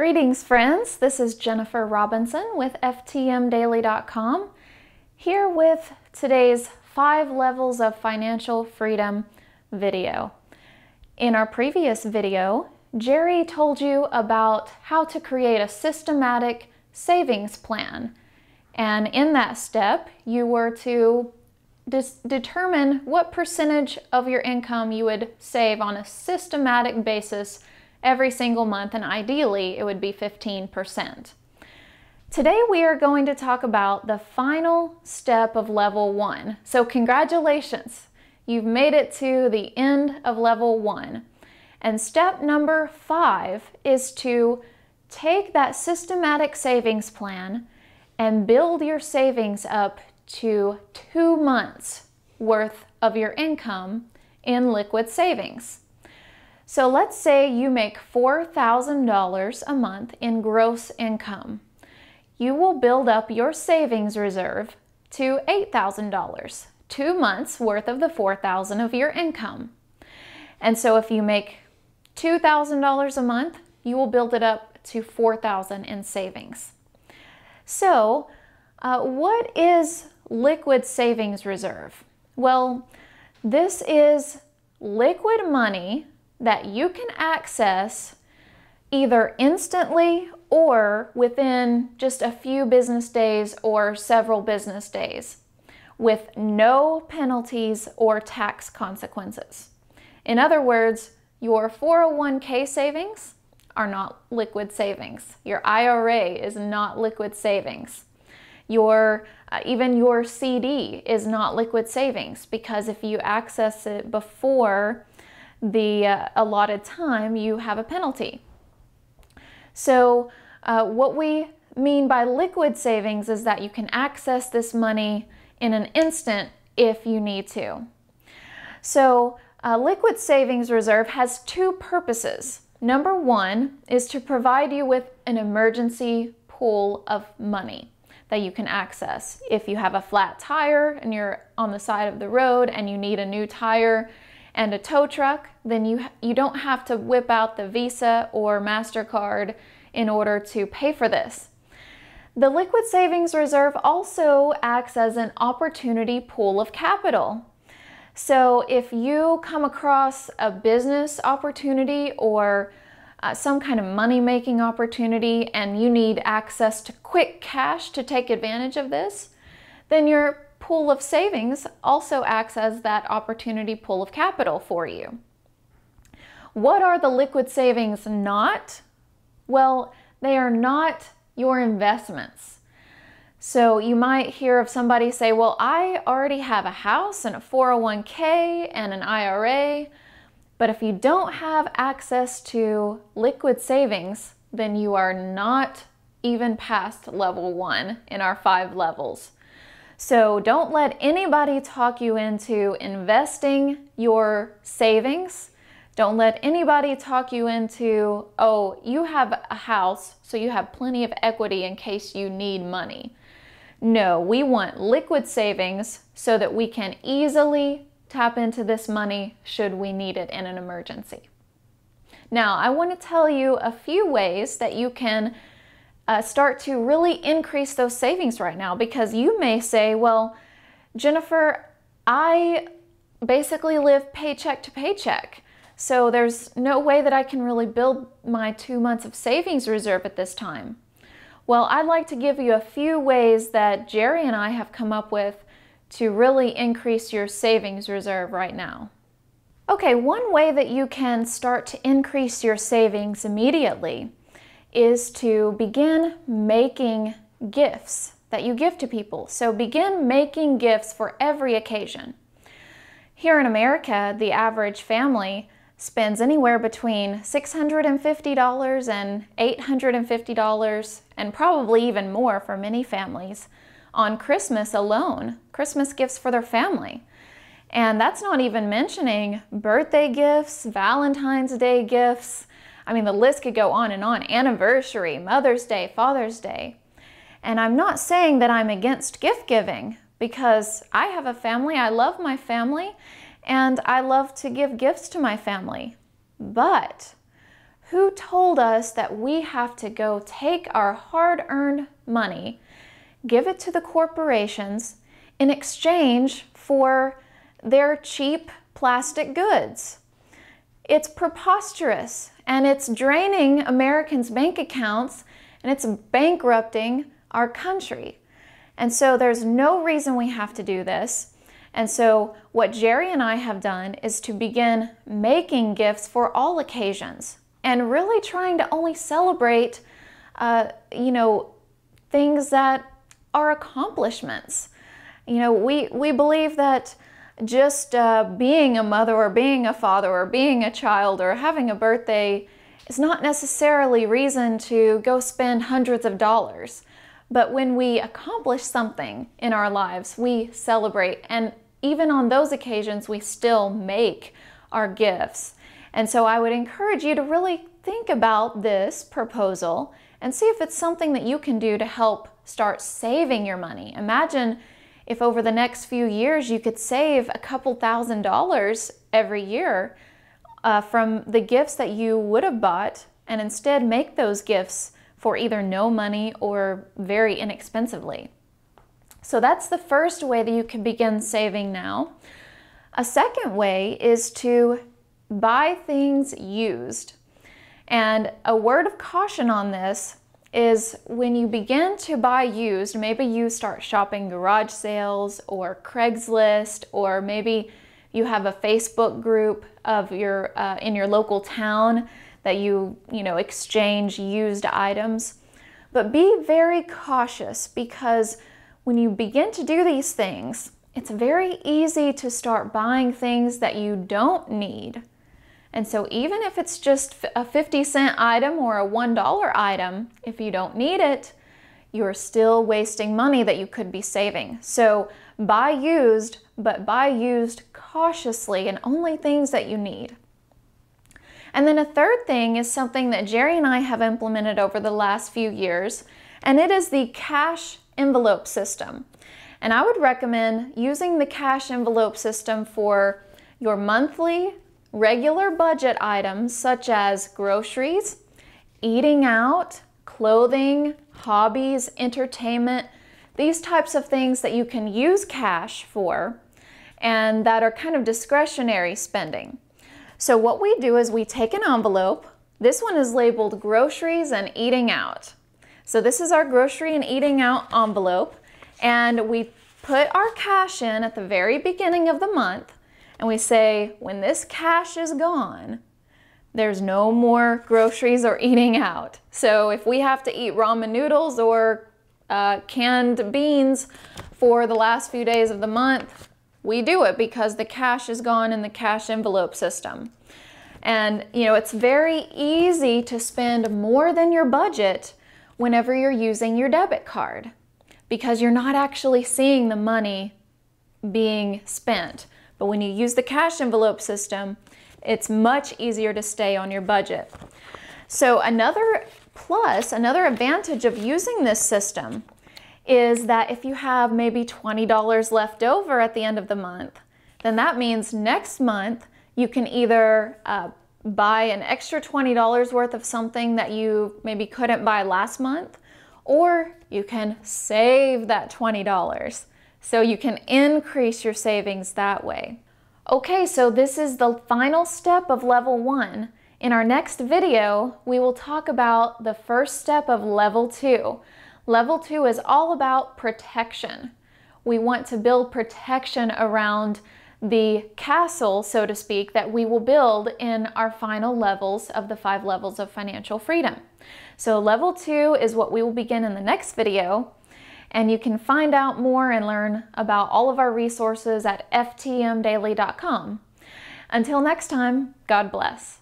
Greetings, friends. This is Jennifer Robinson with ftmdaily.com, here with today's 5 levels of financial freedom video. In our previous video, Jerry told you about how to create a systematic savings plan. And in that step, you were to determine what percentage of your income you would save on a systematic basis every single month, and ideally it would be 15%. Today we are going to talk about the final step of level 1. So congratulations, you've made it to the end of level 1. And step number 5 is to take that systematic savings plan and build your savings up to 2 months worth of your income in liquid savings. So let's say you make $4,000 a month in gross income. You will build up your savings reserve to $8,000, 2 months worth of the $4,000 of your income. And so if you make $2,000 a month, you will build it up to $4,000 in savings. So what is liquid savings reserve? Well, this is liquid money that you can access either instantly or within just a few business days or several business days with no penalties or tax consequences. In other words, your 401k savings are not liquid savings. Your IRA is not liquid savings. Even your CD is not liquid savings, because if you access it before the allotted time, you have a penalty. So what we mean by liquid savings is that you can access this money in an instant if you need to. So liquid savings reserve has 2 purposes. Number 1 is to provide you with an emergency pool of money that you can access. If you have a flat tire and you're on the side of the road and you need a new tire and a tow truck, then you don't have to whip out the Visa or MasterCard in order to pay for this. The liquid savings reserve also acts as an opportunity pool of capital. So if you come across a business opportunity or some kind of money-making opportunity and you need access to quick cash to take advantage of this, then your pool of savings also acts as that opportunity pool of capital for you. What are the liquid savings not? Well, they are not your investments. So you might hear of somebody say, well, I already have a house and a 401k and an IRA. But if you don't have access to liquid savings, then you are not even past level 1 in our 5 levels. So don't let anybody talk you into investing your savings. Don't let anybody talk you into, oh, you have a house, so you have plenty of equity in case you need money. No, we want liquid savings so that we can easily tap into this money should we need it in an emergency. Now, I want to tell you a few ways that you can start to really increase those savings right now, because you may say, well, Jennifer, I basically live paycheck to paycheck, so there's no way that I can really build my 2 months of savings reserve at this time. Well, I'd like to give you a few ways that Jerry and I have come up with to really increase your savings reserve right now. Okay, one way that you can start to increase your savings immediately is to begin making gifts that you give to people. So begin making gifts for every occasion. Here in America, the average family spends anywhere between $650 and $850, and probably even more for many families, on Christmas alone, Christmas gifts for their family. And that's not even mentioning birthday gifts, Valentine's Day gifts. I mean, the list could go on, anniversary, Mother's Day, Father's Day. And I'm not saying that I'm against gift giving, because I have a family, I love my family, and I love to give gifts to my family. But who told us that we have to go take our hard-earned money, give it to the corporations in exchange for their cheap plastic goods? It's preposterous, and it's draining Americans' bank accounts, and it's bankrupting our country. And so there's no reason we have to do this. And so what Jerry and I have done is to begin making gifts for all occasions and really trying to only celebrate, things that are accomplishments. We believe that just being a mother or being a father or being a child or having a birthday is not necessarily reason to go spend hundreds of dollars. But when we accomplish something in our lives, we celebrate. And even on those occasions, we still make our gifts. And so I would encourage you to really think about this proposal and see if it's something that you can do to help start saving your money. Imagine if over the next few years you could save a couple $1,000s every year from the gifts that you would have bought, and instead make those gifts for either no money or very inexpensively. So that's the first way that you can begin saving now. A second way is to buy things used. And a word of caution on this is when you begin to buy used, maybe you start shopping garage sales or Craigslist, or maybe you have a Facebook group of your in your local town that you exchange used items. But be very cautious, because when you begin to do these things, it's very easy to start buying things that you don't need. And so even if it's just a 50-cent item or a $1 item, if you don't need it, you're still wasting money that you could be saving. So buy used, but buy used cautiously and only things that you need. And then a third thing is something that Jerry and I have implemented over the last few years, and it is the cash envelope system. And I would recommend using the cash envelope system for your monthly regular budget items such as groceries, eating out, clothing, hobbies, entertainment, these types of things that you can use cash for and that are kind of discretionary spending. So what we do is we take an envelope. This one is labeled groceries and eating out. So this is our grocery and eating out envelope, and we put our cash in at the very beginning of the month, and we say, when this cash is gone, there's no more groceries or eating out. So if we have to eat ramen noodles or canned beans for the last few days of the month, we do it because the cash is gone in the cash envelope system. And it's very easy to spend more than your budget whenever you're using your debit card, because you're not actually seeing the money being spent. But when you use the cash envelope system, it's much easier to stay on your budget. So another advantage of using this system is that if you have maybe $20 left over at the end of the month, then that means next month you can either buy an extra $20 worth of something that you maybe couldn't buy last month, or you can save that $20. So you can increase your savings that way. Okay, so this is the final step of level 1. In our next video, we will talk about the first step of level 2. Level 2 is all about protection. We want to build protection around the castle, so to speak, that we will build in our final levels of the 5 levels of financial freedom. So level 2 is what we will begin in the next video, and you can find out more and learn about all of our resources at ftmdaily.com. Until next time, God bless.